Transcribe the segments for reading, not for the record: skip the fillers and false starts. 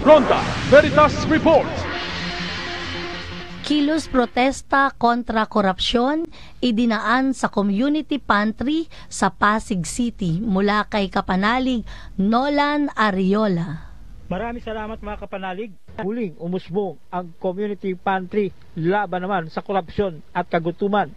Ronda Veritas Report. Kilos protesta kontra korupsyon idinaan sa community pantry sa Pasig City mula kay Kapanalig Nolan Ariola. Maraming salamat mga kapanalig. Huling umusbong ang community pantry laban naman sa korupsyon at kagutuman.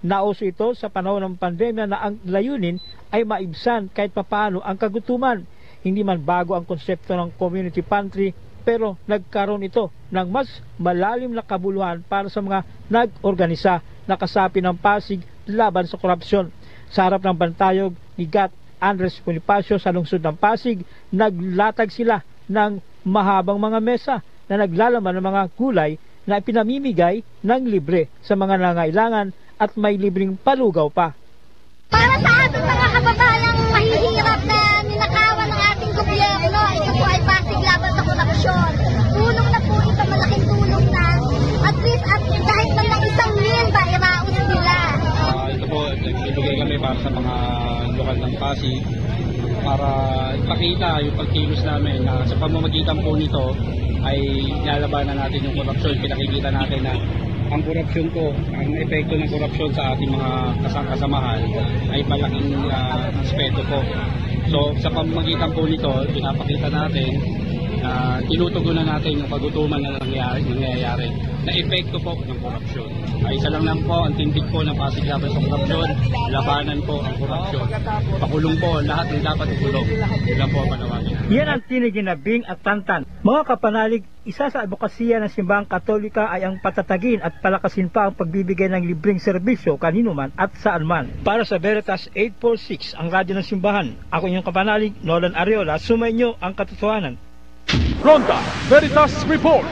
Nauso ito sa panahon ng pandemya na ang layunin ay maibsan kahit papaano ang kagutuman. Hindi man bago ang konsepto ng community pantry, pero nagkaroon ito ng mas malalim na kabuluhan para sa mga nag-organisa na kasapi ng Pasig laban sa korupsyon. Sa harap ng bantayog ni Gat Andres Bonifacio sa lungsod ng Pasig, naglatag sila ng mahabang mga mesa na naglalaman ng mga gulay na pinamimigay ng libre sa mga nangailangan at may libreng palugaw pa. Para sa ating mga kababayang mahihirap na ninakawan ng ating gobyerno, ito po ay Pasig laban sa korupsyon. Tulong na po ito, malaking tulong na. At least, at kahit man lang 1,000 ba, iraos nila. Ito po, nagbibigay kami para sa mga lokal ng Pasig para ipakita yung pagkilos namin na sa pamamagitan po nito ay lalabanan natin yung korupsyon. Pinakikita natin na ang korupsyon po, ang epekto ng korupsyon sa ating mga kasamahan ay malaking aspeto po. So sa pamamagitan po nito, pinapakita natin na tinutugunan natin yung kagutuman na nangyayari na epekto po ng korupsyon. Ay isa lang po ang tindig po ng Pasig laban sa korupsyon, labanan po ang korupsyon. Pakulong po lahat ng dapat ikulong. Yan po ang panawagin. Yan ang tiniginabing at tantan. Mga kapanalig, isa sa advokasya ng Simbahang Katolika ay ang patatagin at palakasin pa ang pagbibigay ng libreng serbisyo kanino man at saan man. Para sa Veritas 846, ang radyo ng simbahan, ako inyong kapanalig, Nolan Ariola, sumainyo ang katotohanan. Ronda Veritas Report.